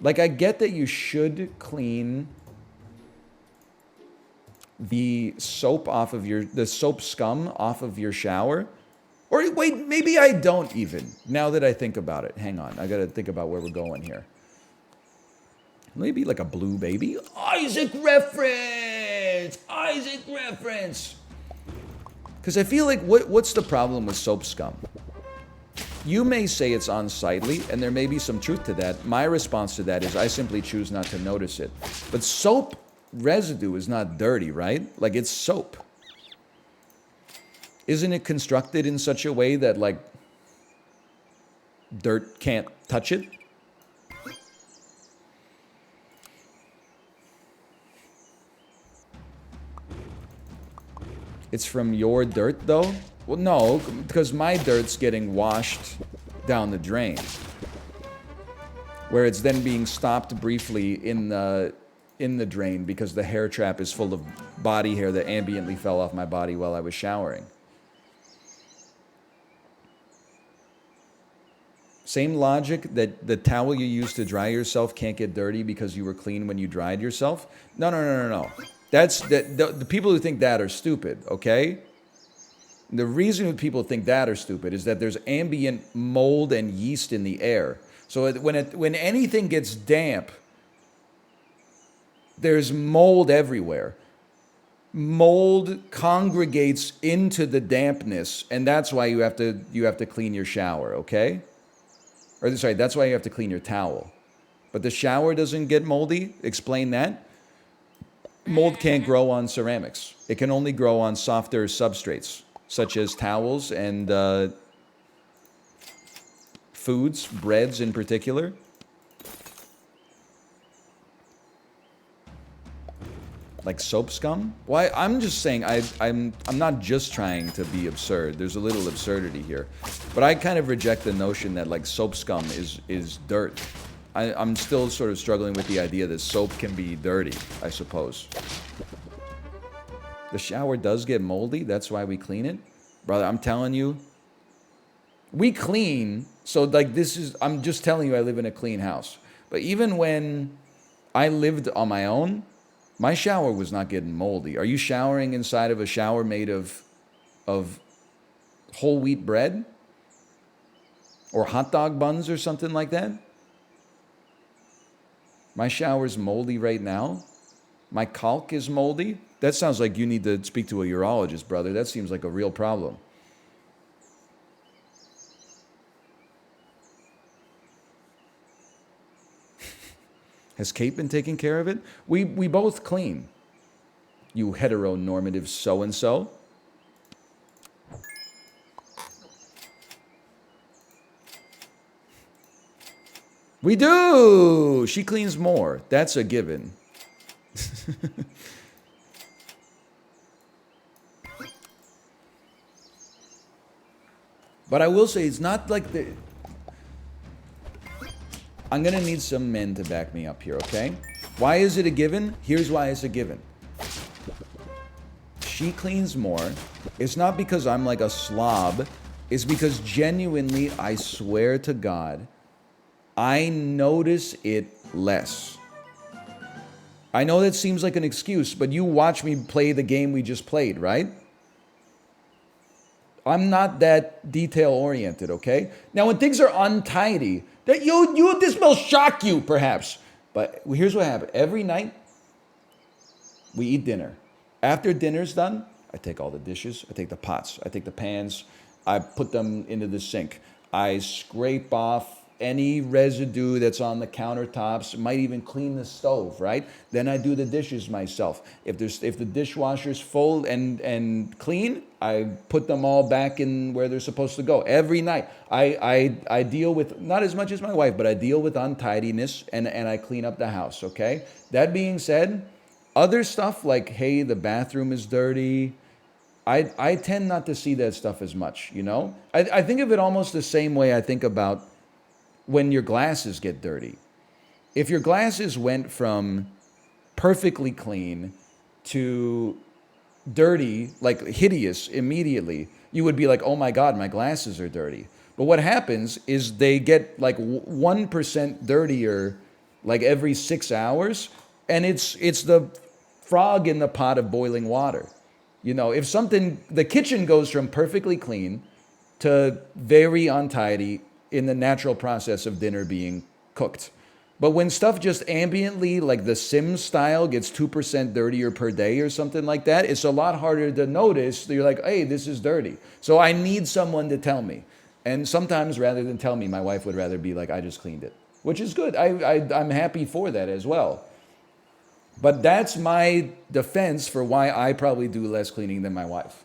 Like, I get that you should clean the soap off of the soap scum off of your shower. Or wait, maybe I don't even, now that I think about it. Hang on, I gotta think about where we're going here. Maybe like a blue baby? Isaac reference! Isaac reference! Because I feel like, what's the problem with soap scum? You may say it's unsightly, and there may be some truth to that. My response to that is I simply choose not to notice it. But soap residue is not dirty, right? Like, it's soap. Isn't it constructed in such a way that, like, dirt can't touch it? It's from your dirt, though? Well, no, because my dirt's getting washed down the drain, where it's then being stopped briefly in the drain because the hair trap is full of body hair that ambiently fell off my body while I was showering. Same logic that the towel you use to dry yourself can't get dirty because you were clean when you dried yourself? No. The people who think that are stupid, okay? The reason people think that are stupid is that there's ambient mold and yeast in the air. So when anything gets damp, there's mold everywhere. Mold congregates into the dampness, and that's why you have to clean your shower, okay? Or sorry, that's why you have to clean your towel. But the shower doesn't get moldy? Explain that. Mold can't grow on ceramics. It can only grow on softer substrates, such as towels and foods, breads in particular. Like soap scum? Why? I'm just saying, I'm not just trying to be absurd. There's a little absurdity here. But I kind of reject the notion that, like, soap scum is dirt. I'm still sort of struggling with the idea that soap can be dirty, I suppose. The shower does get moldy, that's why we clean it? Brother, I'm telling you, we clean, so like I'm just telling you I live in a clean house. But even when I lived on my own, my shower was not getting moldy. Are you showering inside of a shower made of whole wheat bread? Or hot dog buns or something like that? My shower's moldy right now. My caulk is moldy. That sounds like you need to speak to a urologist, brother. That seems like a real problem. Has Kate been taking care of it? We both clean. You heteronormative so-and-so. We do! She cleans more. That's a given. But I will say, it's not like the... I'm going to need some men to back me up here, okay? Why is it a given? Here's why it's a given. She cleans more. It's not because I'm like a slob. It's because genuinely, I swear to God, I notice it less. I know that seems like an excuse, but you watch me play the game we just played, right? I'm not that detail-oriented, okay? Now, when things are untidy, this will shock you, perhaps. But here's what happened. Every night, we eat dinner. After dinner's done, I take all the dishes, I take the pots, I take the pans, I put them into the sink. I scrape off any residue that's on the countertops, might even clean the stove, right? Then I do the dishes myself. If the dishwasher's full and clean, I put them all back in where they're supposed to go. Every night, I deal with, not as much as my wife, but I deal with untidiness and I clean up the house, okay? That being said, other stuff like, hey, the bathroom is dirty, I tend not to see that stuff as much, you know? I think of it almost the same way I think about when your glasses get dirty. If your glasses went from perfectly clean to dirty, like hideous immediately, you would be like, oh my God, my glasses are dirty. But what happens is they get like 1% dirtier like every 6 hours, and it's the frog in the pot of boiling water. You know, if something, the kitchen goes from perfectly clean to very untidy in the natural process of dinner being cooked. But when stuff just ambiently, like the Sims style, gets 2% dirtier per day or something like that, it's a lot harder to notice. You're like, hey, this is dirty. So I need someone to tell me. And sometimes rather than tell me, my wife would rather be like, I just cleaned it, which is good. I'm happy for that as well. But that's my defense for why I probably do less cleaning than my wife.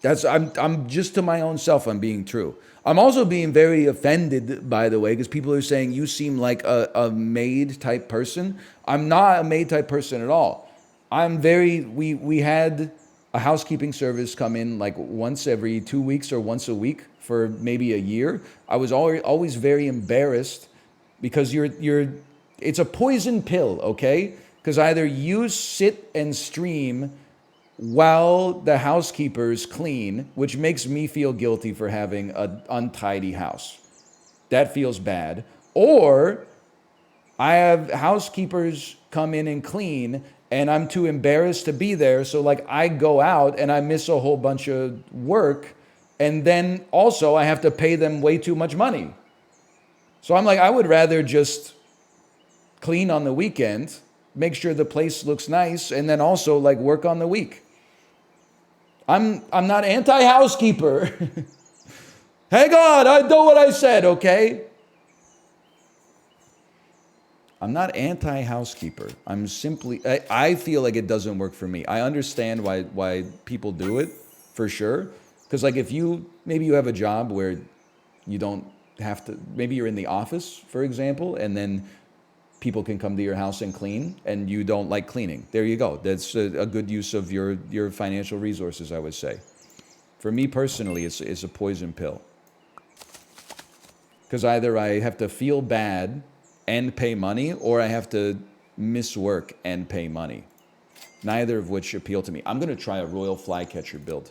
I'm just to my own self, I'm being true. I'm also being very offended, by the way, because people are saying you seem like a maid type person. I'm not a maid type person at all. We had a housekeeping service come in like once every 2 weeks or once a week for maybe a year. I was always very embarrassed because it's a poison pill, okay? Because either you sit and stream while the housekeepers clean, which makes me feel guilty for having an untidy house. That feels bad. Or I have housekeepers come in and clean, and I'm too embarrassed to be there. So, like, I go out and I miss a whole bunch of work, and then also I have to pay them way too much money. So I'm like, I would rather just clean on the weekend, make sure the place looks nice, and then also like work on the week. I'm not anti-housekeeper. Hey God, I know what I said, okay? I'm not anti-housekeeper. I'm simply, I feel like it doesn't work for me. I understand why people do it, for sure. Because like maybe you have a job where you don't have to, maybe you're in the office, for example, and then people can come to your house and clean, and you don't like cleaning. There you go. That's a good use of your financial resources, I would say. For me personally, it's a poison pill. Because either I have to feel bad and pay money, or I have to miss work and pay money. Neither of which appeal to me. I'm going to try a royal flycatcher build.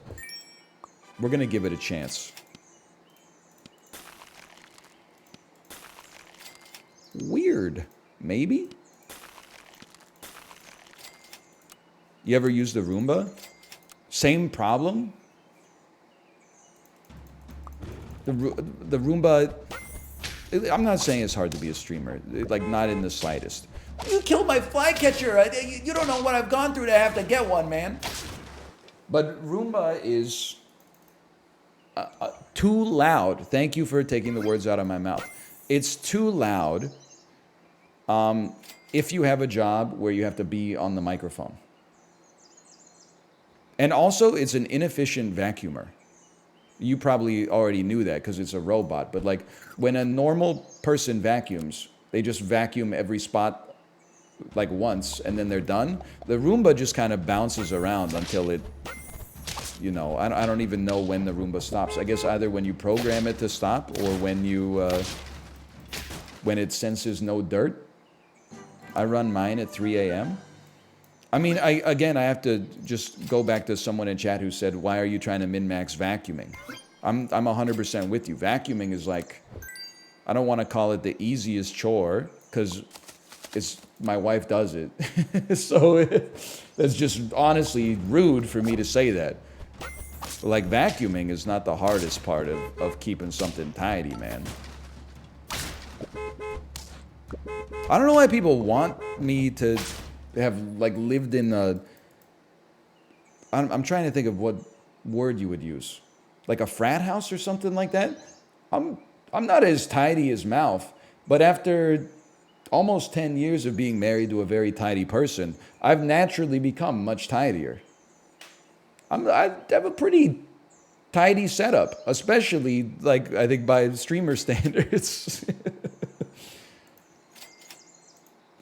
We're going to give it a chance. Weird. Maybe? You ever used a Roomba? Same problem? The Roomba, I'm not saying it's hard to be a streamer, like not in the slightest. You killed my flycatcher. You don't know what I've gone through to have to get one, man. But Roomba is too loud. Thank you for taking the words out of my mouth. It's too loud if you have a job where you have to be on the microphone. And also, it's an inefficient vacuumer. You probably already knew that because it's a robot. But like when a normal person vacuums, they just vacuum every spot like once and then they're done. The Roomba just kind of bounces around until it, you know, I don't even know when the Roomba stops. I guess either when you program it to stop or when it senses no dirt. I run mine at 3 a.m. I mean, I have to just go back to someone in chat who said, why are you trying to min-max vacuuming? I'm 100% with you. Vacuuming is like, I don't want to call it the easiest chore, because my wife does it. So that's just honestly rude for me to say that. But like vacuuming is not the hardest part of keeping something tidy, man. I don't know why people want me to have like lived in a, I'm trying to think of what word you would use, like a frat house or something like that. I'm not as tidy as Mouth, but after almost 10 years of being married to a very tidy person, I've naturally become much tidier. I have a pretty tidy setup, especially like I think by streamer standards.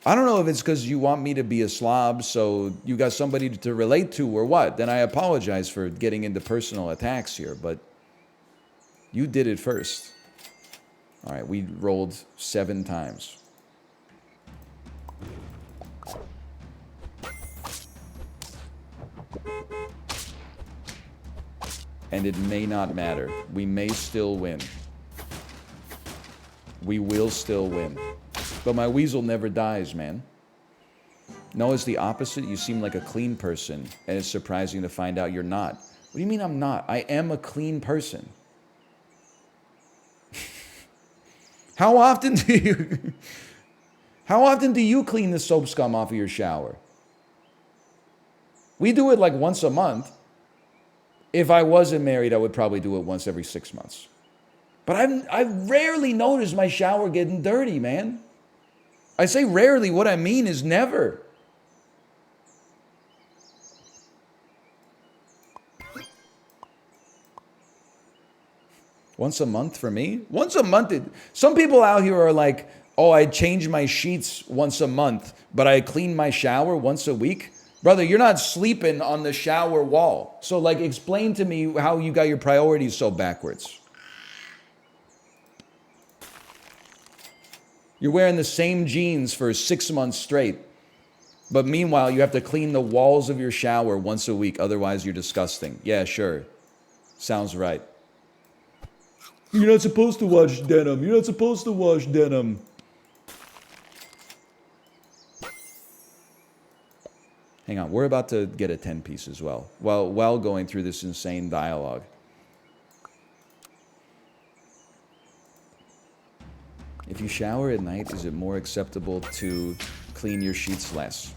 I don't know if it's because you want me to be a slob, so you got somebody to relate to or what. Then I apologize for getting into personal attacks here, but you did it first. All right, we rolled 7 times. And it may not matter. We may still win. We will still win. But my weasel never dies, man. No, it's the opposite. You seem like a clean person, and it's surprising to find out you're not. What do you mean I'm not? I am a clean person. How often do you clean the soap scum off of your shower? We do it like once a month. If I wasn't married, I would probably do it once every 6 months. But I rarely notice my shower getting dirty, man. I say rarely. What I mean is never. Once a month for me? Once a month. Some people out here are like, oh, I change my sheets once a month, but I clean my shower once a week. Brother, you're not sleeping on the shower wall. So, like, explain to me how you got your priorities so backwards. You're wearing the same jeans for 6 months straight, but meanwhile, you have to clean the walls of your shower once a week. Otherwise, you're disgusting. Yeah, sure. Sounds right. You're not supposed to wash denim. You're not supposed to wash denim. Hang on, we're about to get a 10-piece as well, while going through this insane dialogue. If you shower at night, is it more acceptable to clean your sheets less?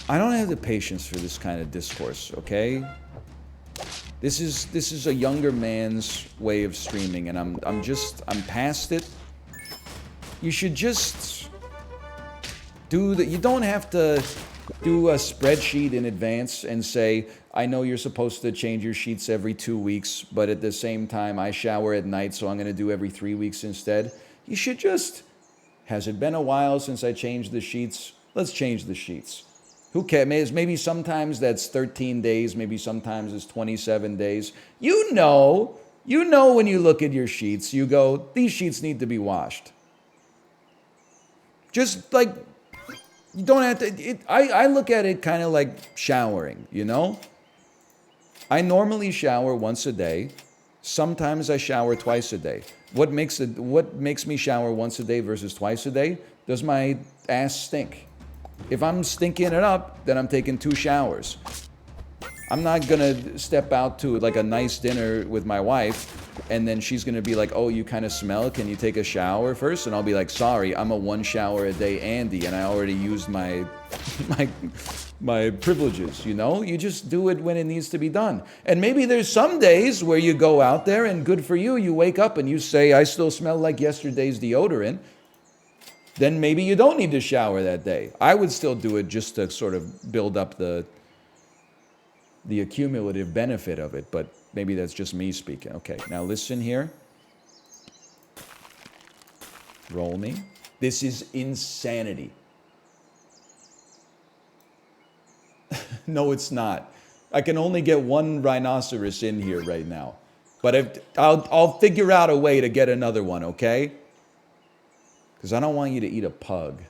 I don't have the patience for this kind of discourse, okay? This is a younger man's way of streaming, and I'm past it. You should just do that. You don't have to do a spreadsheet in advance and say, I know you're supposed to change your sheets every 2 weeks, but at the same time, I shower at night, so I'm going to do every 3 weeks instead. You should just, has it been a while since I changed the sheets? Let's change the sheets. Who cares? Maybe sometimes that's 13 days, maybe sometimes it's 27 days. You know when you look at your sheets, you go, these sheets need to be washed. Just like, you don't have to, I look at it kind of like showering, you know? I normally shower once a day. Sometimes I shower twice a day. What makes me shower once a day versus twice a day? Does my ass stink? If I'm stinking it up, then I'm taking 2 showers. I'm not gonna step out to like a nice dinner with my wife and then she's gonna be like, oh, you kind of smell, can you take a shower first? And I'll be like, sorry, I'm a 1 shower a day Andy and I already used my privileges, you know? You just do it when it needs to be done. And maybe there's some days where you go out there and good for you, you wake up and you say, I still smell like yesterday's deodorant. Then maybe you don't need to shower that day. I would still do it just to sort of build up the accumulative benefit of it, but maybe that's just me speaking. Okay, now listen here. Roll me. This is insanity. No, it's not. I can only get 1 rhinoceros in here right now. But I'll figure out a way to get another one, okay? Because I don't want you to eat a pug.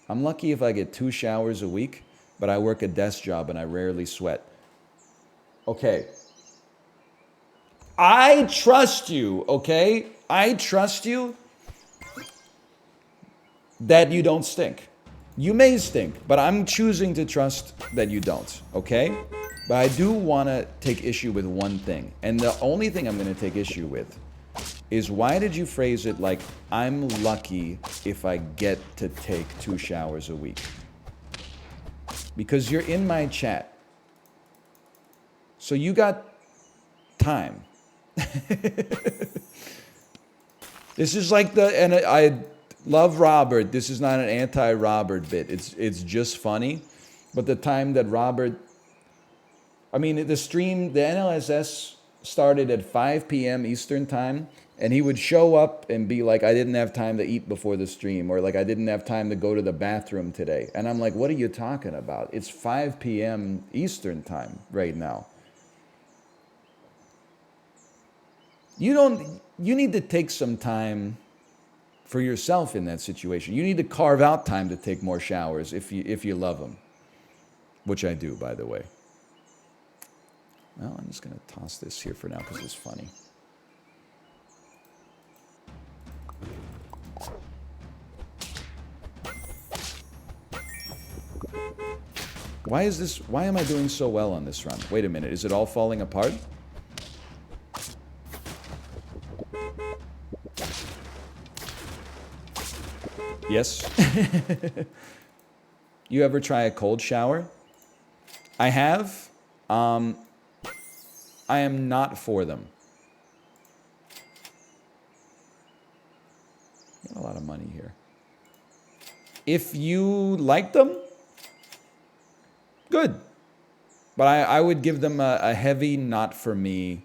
I'm lucky if I get 2 showers a week, but I work a desk job and I rarely sweat. Okay. I trust you, okay? I trust you that you don't stink. You may stink, but I'm choosing to trust that you don't, okay? But I do want to take issue with one thing. And the only thing I'm going to take issue with is why did you phrase it like, I'm lucky if I get to take 2 showers a week? Because you're in my chat. So you got time. This is like and I love Robert. This is not an anti-Robert bit. It's just funny. But the time that Robert, I mean, the stream, the NLSS started at 5 p.m. Eastern time. And he would show up and be like, I didn't have time to eat before the stream, or like, I didn't have time to go to the bathroom today. And I'm like, what are you talking about? It's 5 p.m. Eastern time right now. You need to take some time for yourself in that situation. You need to carve out time to take more showers if you love them, which I do, by the way. Well, I'm just going to toss this here for now because it's funny. Why am I doing so well on this run? Wait a minute, is it all falling apart? Yes. You ever try a cold shower? I have. I am not for them. Got a lot of money here. If you like them, good. But I would give them a heavy not for me.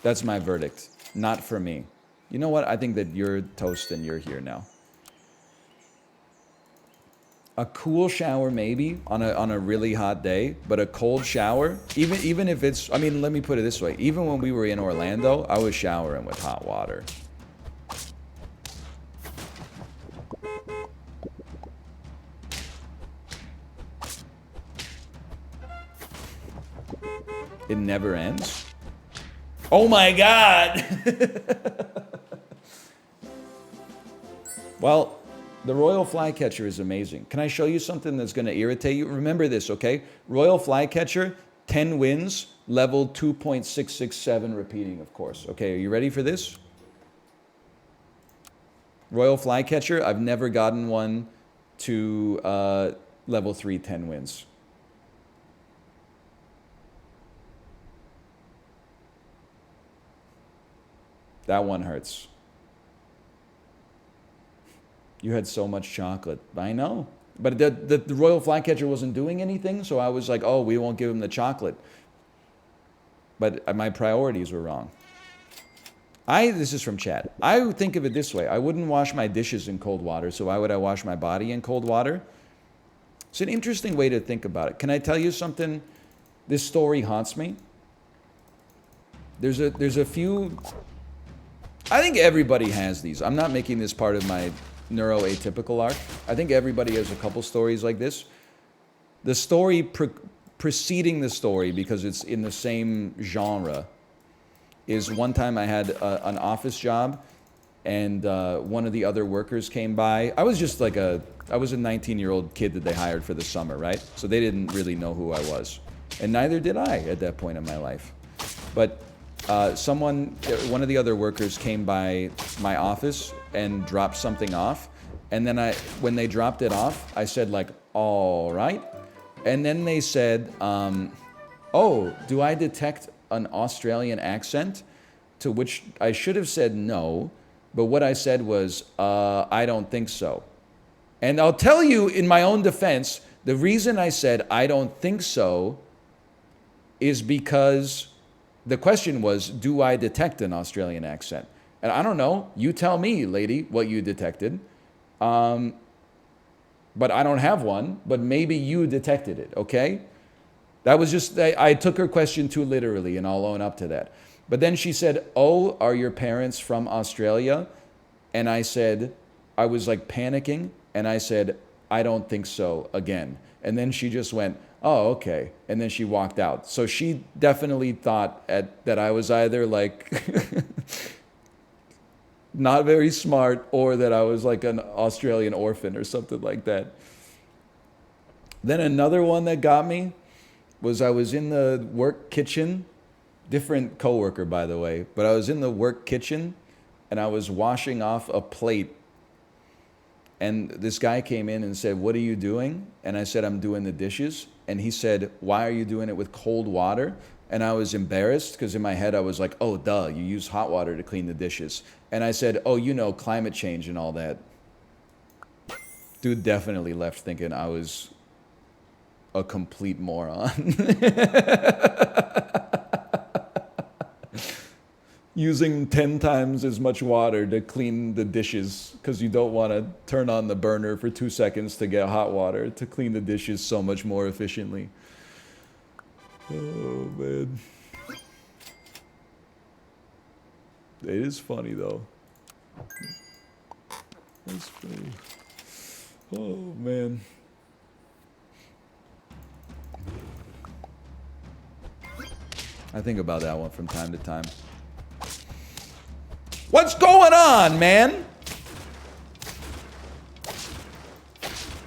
That's my verdict. Not for me. You know what? I think that you're toast and you're here now. A cool shower maybe on a really hot day, but a cold shower, even if it's, I mean, let me put it this way. Even when we were in Orlando, I was showering with hot water. It never ends. Oh my God! Well, the Royal Flycatcher is amazing. Can I show you something that's going to irritate you? Remember this, okay? Royal Flycatcher, 10 wins, level 2.667 repeating, of course. Okay, are you ready for this? Royal Flycatcher, I've never gotten one to level 3, 10 wins. That one hurts. You had so much chocolate. I know. But the Royal Flycatcher wasn't doing anything, so I was like, oh, we won't give him the chocolate. But my priorities were wrong. This is from chat. I think of it this way. I wouldn't wash my dishes in cold water, so why would I wash my body in cold water? It's an interesting way to think about it. Can I tell you something? This story haunts me. There's a few... I think everybody has these. I'm not making this part of my neuroatypical arc. I think everybody has a couple stories like this. The story preceding the story, because it's in the same genre, is one time I had an office job, and one of the other workers came by. I was a 19-year-old kid that they hired for the summer, right? So they didn't really know who I was. And neither did I at that point in my life. But one of the other workers came by my office and dropped something off. And then when they dropped it off, I said like, all right. And then they said, oh, do I detect an Australian accent? To which I should have said no. But what I said was, I don't think so. And I'll tell you in my own defense, the reason I said I don't think so is because the question was, do I detect an Australian accent? And I don't know. You tell me, lady, what you detected. But I don't have one. But maybe you detected it, okay? That was just, I took her question too literally, and I'll own up to that. But then she said, oh, are your parents from Australia? And I said, I was like panicking. And I said, I don't think so again. And then she just went, oh, okay. And then she walked out. So she definitely thought that I was either like not very smart, or that I was like an Australian orphan or something like that. Then another one that got me was I was in the work kitchen, different coworker, by the way, but I was in the work kitchen and I was washing off a plate. And this guy came in and said, what are you doing? And I said, I'm doing the dishes. And he said, why are you doing it with cold water? And I was embarrassed because in my head I was like, oh, duh, you use hot water to clean the dishes. And I said, oh, you know, climate change and all that. Dude definitely left thinking I was a complete moron. Using 10 times as much water to clean the dishes because you don't want to turn on the burner for 2 seconds to get hot water to clean the dishes so much more efficiently. Oh, man. It is funny, though. That's funny. Oh, man. I think about that one from time to time. What's going on, man?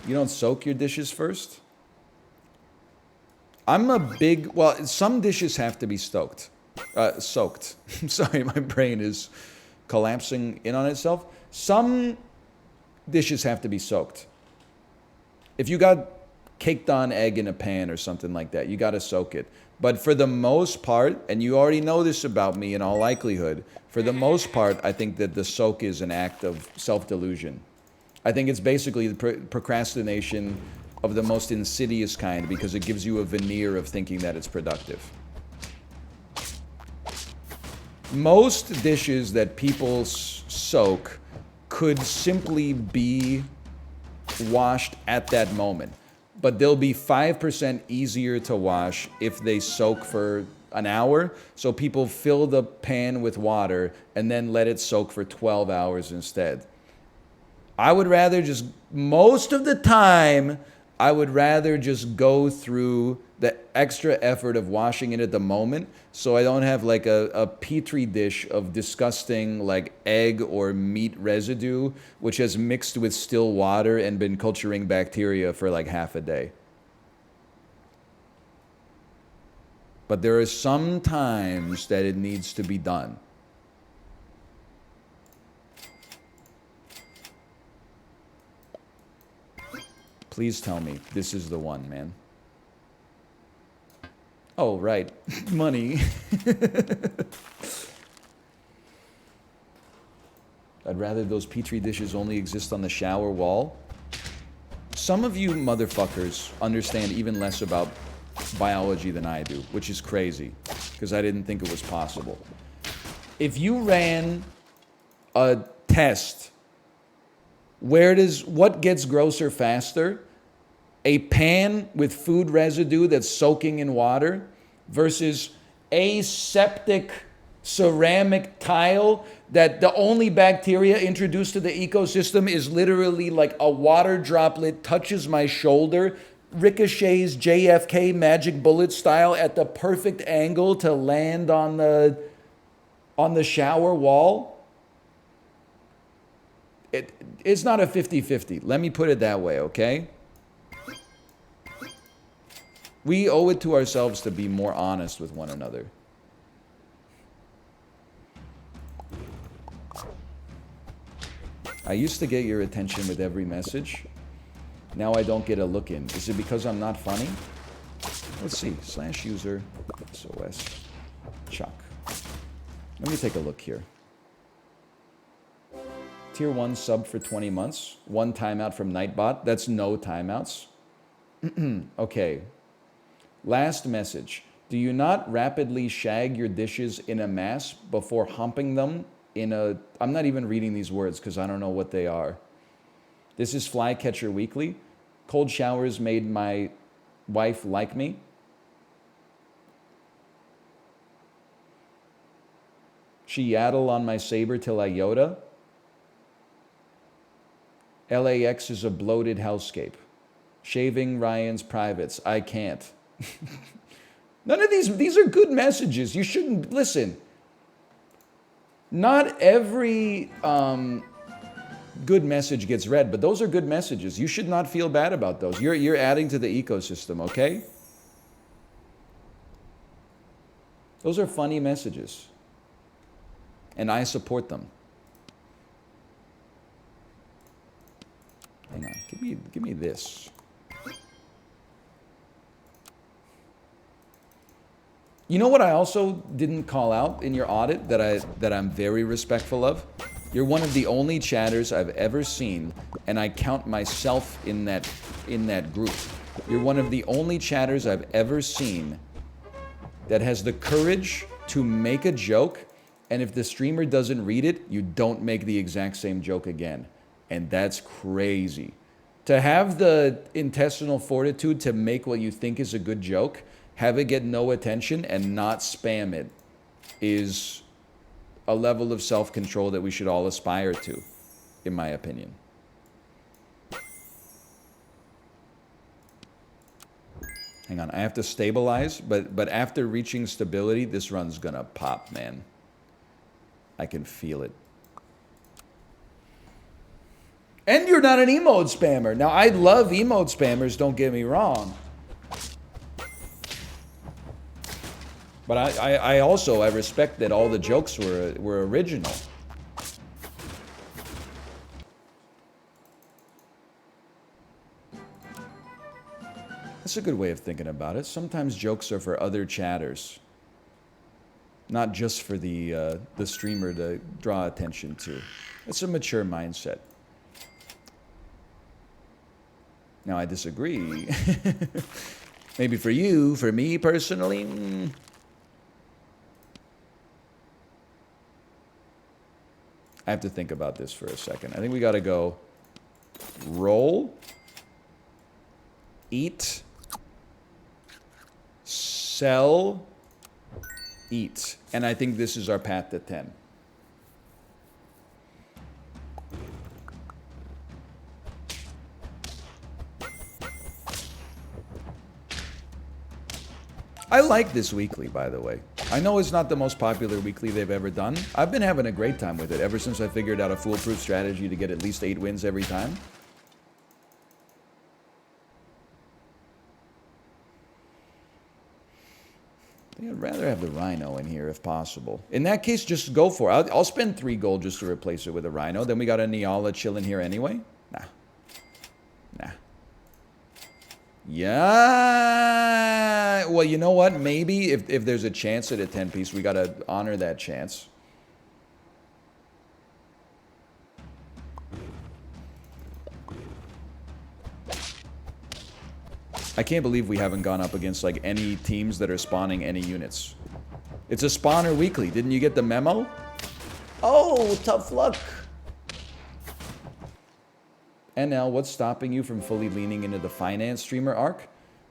You don't soak your dishes first? I'm a big, well, some dishes have to be soaked. Sorry, my brain is collapsing in on itself. Some dishes have to be soaked. If you got caked on egg in a pan or something like that, you got to soak it. But for the most part, and you already know this about me in all likelihood, for the most part, I think that the soak is an act of self-delusion. I think it's basically the procrastination of the most insidious kind because it gives you a veneer of thinking that it's productive. Most dishes that people soak could simply be washed at that moment, but they'll be 5% easier to wash if they soak for an hour. So people fill the pan with water and then let it soak for 12 hours instead. I would rather just, most of the time, I would rather just go through the extra effort of washing it at the moment so I don't have like a petri dish of disgusting like egg or meat residue which has mixed with still water and been culturing bacteria for like half a day. But there are some times that it needs to be done. Please tell me this is the one, man. Oh, right. Money. I'd rather those petri dishes only exist on the shower wall. Some of you motherfuckers understand even less about biology than I do, which is crazy, because I didn't think it was possible. If you ran a test, what gets grosser faster? A pan with food residue that's soaking in water versus aseptic ceramic tile that the only bacteria introduced to the ecosystem is literally like a water droplet touches my shoulder, ricochets JFK magic bullet style at the perfect angle to land on the shower wall. It's not a 50-50. Let me put it that way, okay? We owe it to ourselves to be more honest with one another. I used to get your attention with every message. Now I don't get a look in. Is it because I'm not funny? Let's see. /user SOS Chuck. Let me take a look here. Tier 1 sub for 20 months. 1 timeout from Nightbot. That's no timeouts. Okay. Last message. Do you not rapidly shag your dishes in a mass before humping them in a... I'm not even reading these words because I don't know what they are. This is Flycatcher Weekly. Cold showers made my wife like me. She yaddle on my saber till I Yoda. LAX is a bloated hellscape. Shaving Ryan's privates. I can't. None of these are good messages. You shouldn't listen. Not every good message gets read, but those are good messages. You should not feel bad about those. You're adding to the ecosystem, okay? Those are funny messages. And I support them. Hang on. Give me this. You know what I also didn't call out in your audit that I'm very respectful of? You're one of the only chatters I've ever seen, and I count myself in that group. You're one of the only chatters I've ever seen that has the courage to make a joke, and if the streamer doesn't read it, you don't make the exact same joke again. And that's crazy. To have the intestinal fortitude to make what you think is a good joke, have it get no attention and not spam it is a level of self-control that we should all aspire to, in my opinion. Hang on, I have to stabilize, but after reaching stability, this run's gonna pop, man. I can feel it. And you're not an emote spammer. Now, I love emote spammers, don't get me wrong. But I also, I respect that all the jokes were original. That's a good way of thinking about it. Sometimes jokes are for other chatters, not just for the streamer to draw attention to. It's a mature mindset. Now, I disagree. Maybe for you, for me personally, I have to think about this for a second. I think we got to go roll, eat, sell, eat. And I think this is our path to 10. I like this weekly, by the way. I know it's not the most popular weekly they've ever done. I've been having a great time with it ever since I figured out a foolproof strategy to get at least 8 wins every time. I think I'd rather have the rhino in here if possible. In that case, just go for it. I'll spend 3 gold just to replace it with a rhino. Then we got a Niala chilling here anyway. Nah. Yeah. Well, you know what? Maybe if there's a chance at a 10-piece, we got to honor that chance. I can't believe we haven't gone up against like any teams that are spawning any units. It's a spawner weekly. Didn't you get the memo? Oh, tough luck. And now, what's stopping you from fully leaning into the finance streamer arc?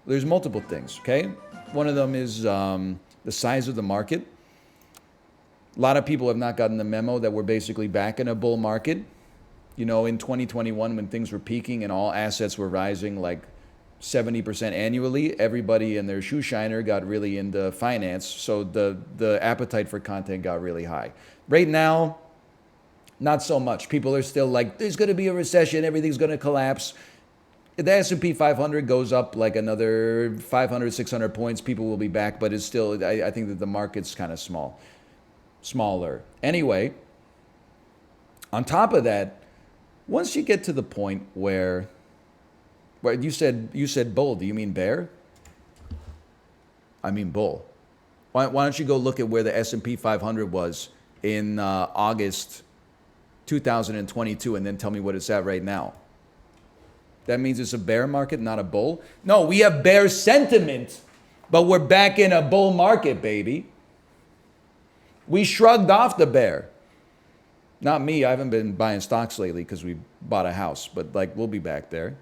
There's multiple things, okay? One of them is the size of the market. A lot of people have not gotten the memo that we're basically back in a bull market. You know, in 2021, when things were peaking and all assets were rising like 70% annually, everybody and their shoe shiner got really into finance, so the appetite for content got really high. Right now, not so much. People are still like, there's going to be a recession, everything's going to collapse. If the S&P 500 goes up like another 500, 600 points, people will be back, but it's still, I think that the market's kind of smaller. Anyway, on top of that, once you get to the point where you said bull, do you mean bear? I mean bull. Why don't you go look at where the S&P 500 was in August 2022 and then tell me what it's at right now. That means it's a bear market, not a bull? No, we have bear sentiment, but we're back in a bull market, baby. We shrugged off the bear. Not me, I haven't been buying stocks lately because we bought a house, but like we'll be back there.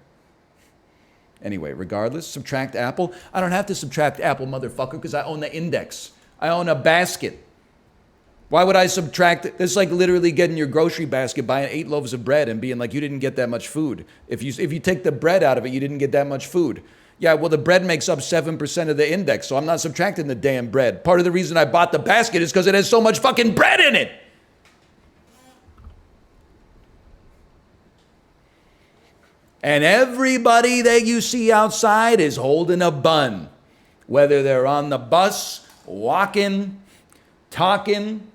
Anyway, regardless, subtract Apple. I don't have to subtract Apple, motherfucker, because I own the index. I own a basket. Why would I subtract it? It's like literally getting your grocery basket, buying 8 loaves of bread and being like, you didn't get that much food. If you take the bread out of it, you didn't get that much food. Yeah, well, the bread makes up 7% of the index, so I'm not subtracting the damn bread. Part of the reason I bought the basket is because it has so much fucking bread in it. And everybody that you see outside is holding a bun, whether they're on the bus, walking, talking.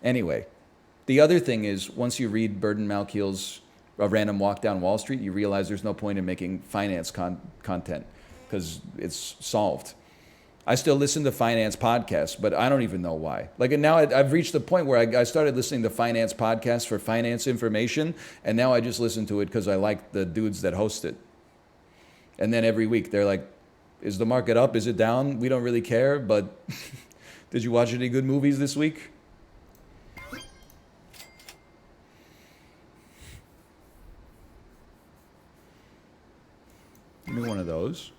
Anyway, the other thing is, once you read Burden Malkiel's A Random Walk Down Wall Street, you realize there's no point in making finance content because it's solved. I still listen to finance podcasts, but I don't even know why. Like, and now I've reached the point where I started listening to finance podcasts for finance information, and now I just listen to it because I like the dudes that host it. And then every week they're like, is the market up? Is it down? We don't really care, but did you watch any good movies this week? Give me one of those.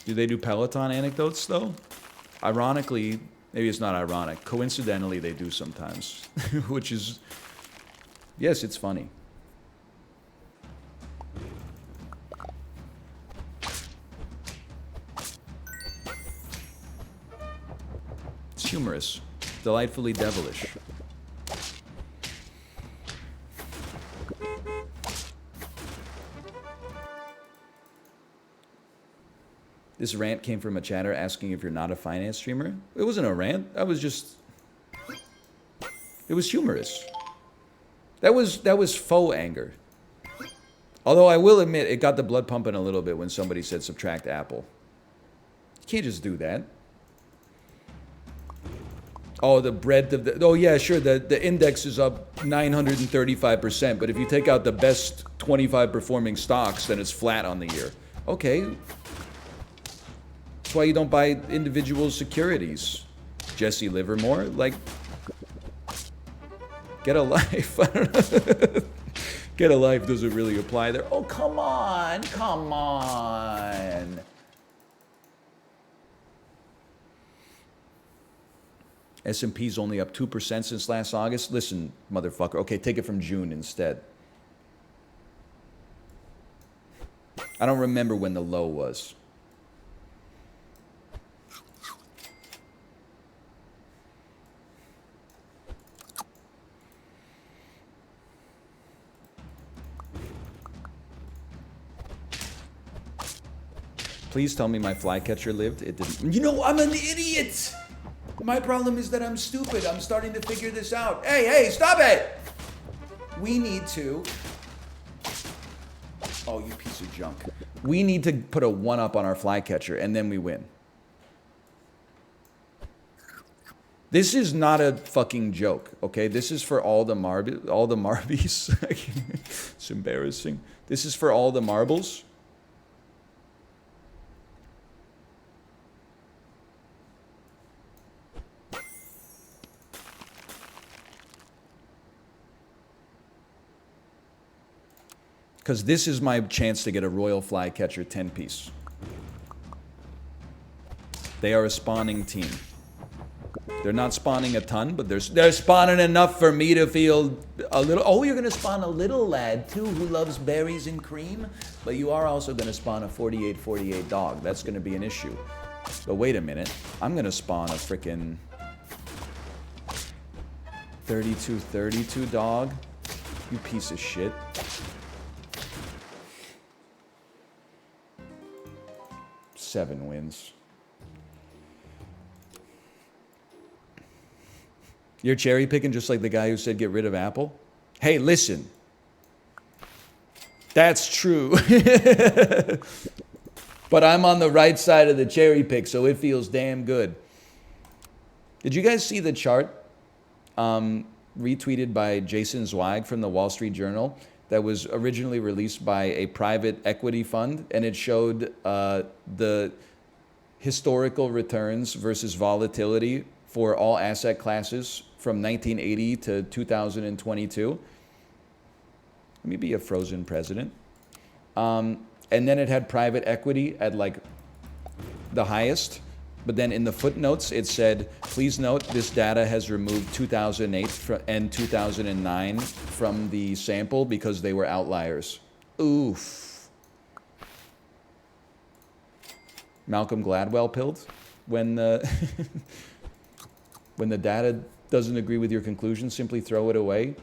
Do they do Peloton anecdotes, though? Ironically, maybe it's not ironic. Coincidentally, they do sometimes, which is, yes, it's funny. humorous, delightfully devilish. This rant came from a chatter asking if you're not a finance streamer. It wasn't a rant. That was just... It was humorous. That was faux anger. Although I will admit, it got the blood pumping a little bit when somebody said subtract Apple. You can't just do that. Oh, the breadth of the... Oh, yeah, sure. The index is up 935%. But if you take out the best 25 performing stocks, then it's flat on the year. Okay. That's why you don't buy individual securities. Jesse Livermore, like, get a life. I don't know. Get a life doesn't really apply there. Oh, come on, come on. S&P's only up 2% since last August. Listen, motherfucker. Okay, take it from June instead. I don't remember when the low was. Please tell me my Flycatcher lived. It didn't. You know, I'm an idiot. My problem is that I'm stupid. I'm starting to figure this out. Hey, hey, stop it. We need to... Oh, you piece of junk. We need to put a 1-up on our Flycatcher, and then we win. This is not a fucking joke, okay? This is for all the Marbies. It's embarrassing. This is for all the marbles. Because this is my chance to get a Royal Flycatcher 10-piece. They are a spawning team. They're not spawning a ton, but they're spawning enough for me to feel a little... Oh, you're going to spawn a little lad, too, who loves berries and cream? But you are also going to spawn a 48-48 dog. That's going to be an issue. But wait a minute. I'm going to spawn a frickin' 32-32 dog. You piece of shit. Seven wins. You're cherry picking just like the guy who said get rid of Apple? Hey, listen. That's true. But I'm on the right side of the cherry pick, so it feels damn good. Did you guys see the chart retweeted by Jason Zweig from the Wall Street Journal that was originally released by a private equity fund, and it showed the historical returns versus volatility for all asset classes from 1980 to 2022. Let me be a frozen president. And then it had private equity at like the highest. But then in the footnotes, it said, please note this data has removed 2008 and 2009 from the sample because they were outliers. Oof. Malcolm Gladwell pilled when when the data doesn't agree with your conclusion, simply throw it away.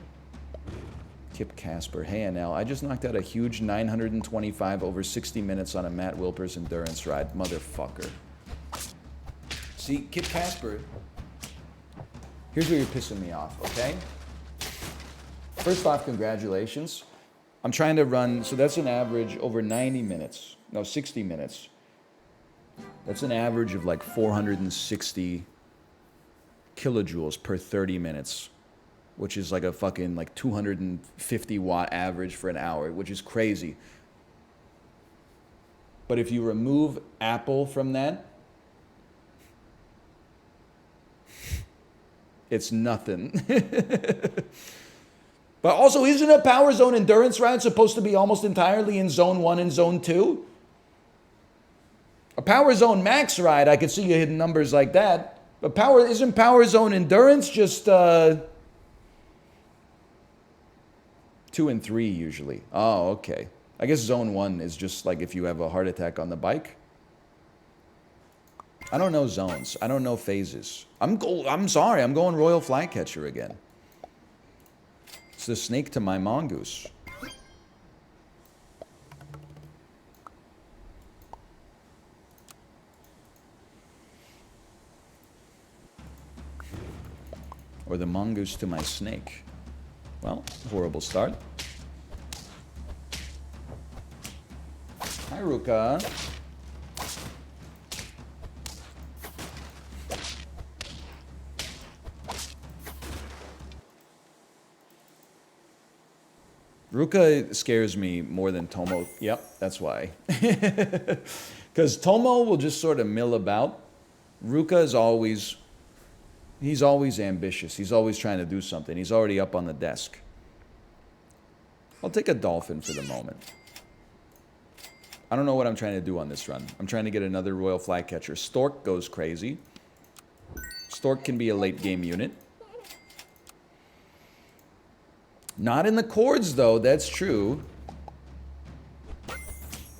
Kip Casper, hey Anel, I just knocked out a huge 925 over 60 minutes on a Matt Wilpers endurance ride. Motherfucker. See, Kip Casper, here's where you're pissing me off, okay? First off, congratulations. I'm trying to run, so that's an average over 90 minutes. No, 60 minutes. That's an average of like 460 kilojoules per 30 minutes, which is like a fucking like 250 watt average for an hour, which is crazy. But if you remove Apple from that, it's nothing. But also, isn't a Power Zone endurance ride supposed to be almost entirely in Zone 1 and Zone 2? A Power Zone Max ride, I could see you hitting numbers like that. But isn't Power Zone endurance just 2 and 3 usually? Oh, okay. I guess Zone 1 is just like if you have a heart attack on the bike. I don't know zones. I don't know phases. I'm sorry. I'm going Royal Flycatcher again. It's the snake to my mongoose. Or the mongoose to my snake. Well, horrible start. Hi, Ruka. Ruka scares me more than Tomo. Yep, that's why. Because Tomo will just sort of mill about. Ruka is always, he's always ambitious. He's always trying to do something. He's already up on the desk. I'll take a dolphin for the moment. I don't know what I'm trying to do on this run. I'm trying to get another Royal Flycatcher. Stork goes crazy. Stork can be a late game unit. Not in the chords, though. That's true.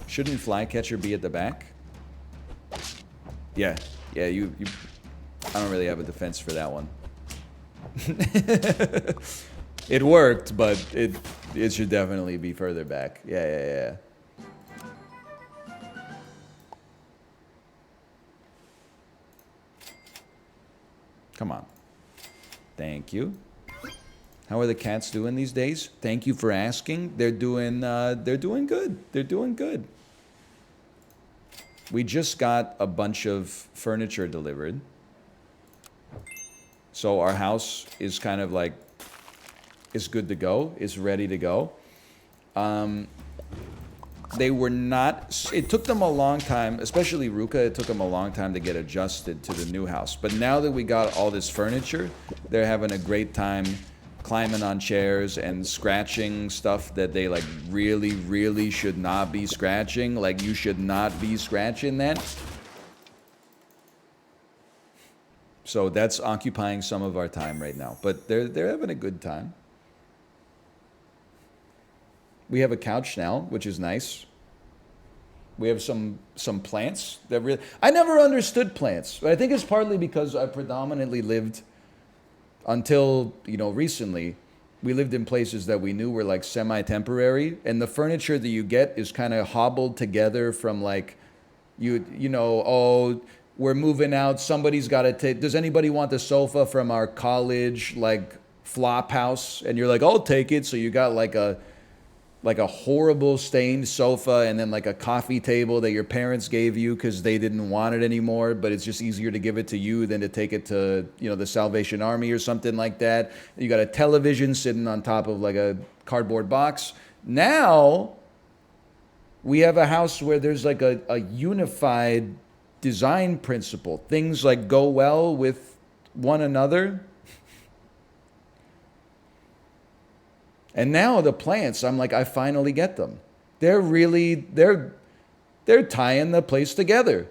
Shouldn't Flycatcher be at the back? Yeah. Yeah, you I don't really have a defense for that one. It worked, but it should definitely be further back. Yeah. Come on. Thank you. How are the cats doing these days? Thank you for asking. They're doing good. They're doing good. We just got a bunch of furniture delivered. So our house is kind of like, is good to go. It's ready to go. They were not, it took them a long time, especially Ruka, it took them a long time to get adjusted to the new house. But now that we got all this furniture, they're having a great time climbing on chairs and scratching stuff that they like really should not be scratching. Like, you should not be scratching that. So that's occupying some of our time right now. But they're having a good time. We have a couch now, which is nice. We have some plants that really... I never understood plants, but I think it's partly because I predominantly lived, until, you know, recently, we lived in places that we knew were like semi-temporary, and the furniture that you get is kind of hobbled together from like, you know, oh, we're moving out, somebody's got to take... Does anybody want the sofa from our college, like, flop house? And you're like, I'll take it. So you got like a horrible stained sofa and then like a coffee table that your parents gave you because they didn't want it anymore, but it's just easier to give it to you than to take it to, you know, the Salvation Army or something like that. You got a television sitting on top of like a cardboard box. Now we have a house where there's like a unified design principle. Things like go well with one another. And now the plants, I'm like, I finally get them. They're tying the place together.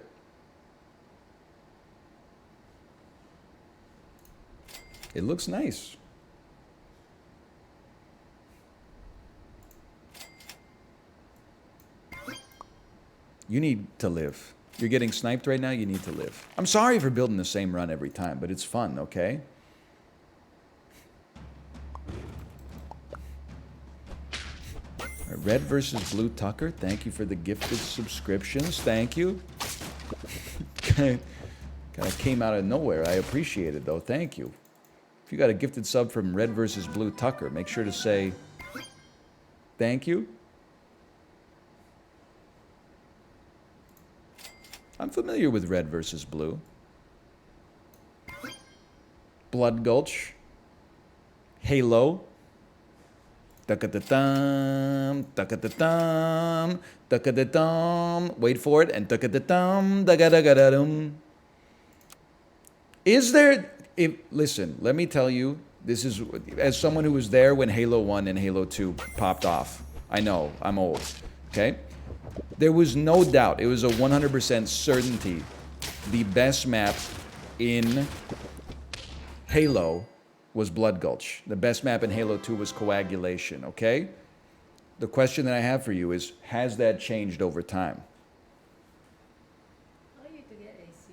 It looks nice. You need to live. You're getting sniped right now, you need to live. I'm sorry for building the same run every time, but it's fun, okay? Red versus Blue Tucker, thank you for the gifted subscriptions. Thank you. Kind of came out of nowhere. I appreciate it, though. Thank you. If you got a gifted sub from Red versus Blue Tucker, make sure to say thank you. I'm familiar with Red versus Blue. Blood Gulch. Halo. Duck-a-da-dum, duck-a-da-dum, duck-a-da-dum. Wait for it, and duck-a-da-dum, duck-a-da-da-dum. Is there... listen, let me tell you, this is... As someone who was there when Halo 1 and Halo 2 popped off. I know, I'm old. Okay? There was no doubt, it was a 100% certainty, the best map in Halo was Blood Gulch. The best map in Halo 2 was Coagulation, okay? The question that I have for you is, has that changed over time? How are you to get AC?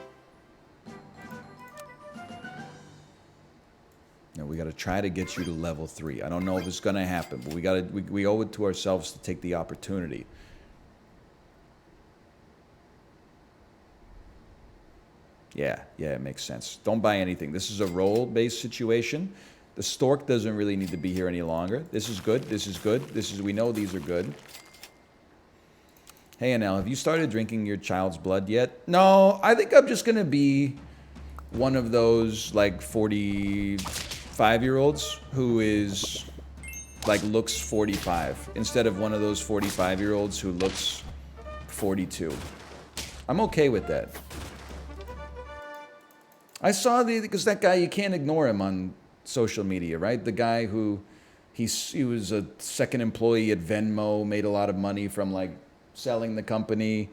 Now we got to try to get you to level 3. I don't know if it's going to happen, but we owe it to ourselves to take the opportunity. Yeah, it makes sense. Don't buy anything. This is a role-based situation. The stork doesn't really need to be here any longer. This is good. This is good. We know these are good. Hey, Anel, have you started drinking your child's blood yet? No, I think I'm just going to be one of those, like, 45-year-olds who is, like, looks 45. Instead of one of those 45-year-olds who looks 42. I'm okay with that. I saw because that guy, you can't ignore him on social media, right? The guy who, he was a second employee at Venmo, made a lot of money from, like, selling the company.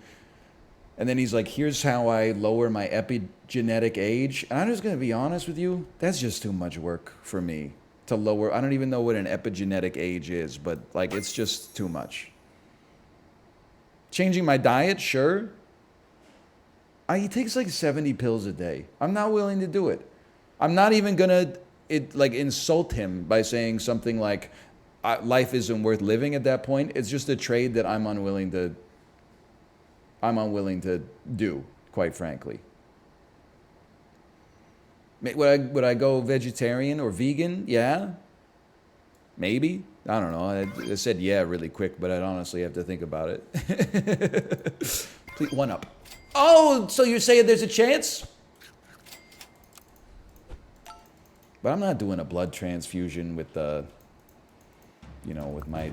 And then he's like, here's how I lower my epigenetic age. And I'm just going to be honest with you, that's just too much work for me to lower. I don't even know what an epigenetic age is, but, like, it's just too much. Changing my diet, sure. He takes like 70 pills a day. I'm not willing to do it. I'm not even going to insult him by saying something like, life isn't worth living at that point. It's just a trade that I'm unwilling to do, quite frankly. Would I go vegetarian or vegan? Yeah. Maybe. I don't know. I said yeah really quick, but I'd honestly have to think about it. Please, one up. Oh, so you're saying there's a chance? But I'm not doing a blood transfusion with with my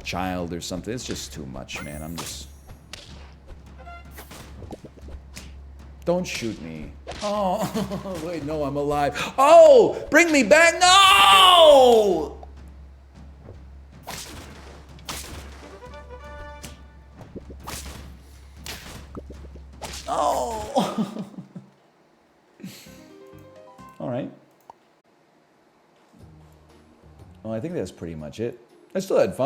child or something. It's just too much, man. Don't shoot me. Oh, wait, no, I'm alive. Oh, bring me back. No! Oh. All right. Well, I think that's pretty much it. I still had fun.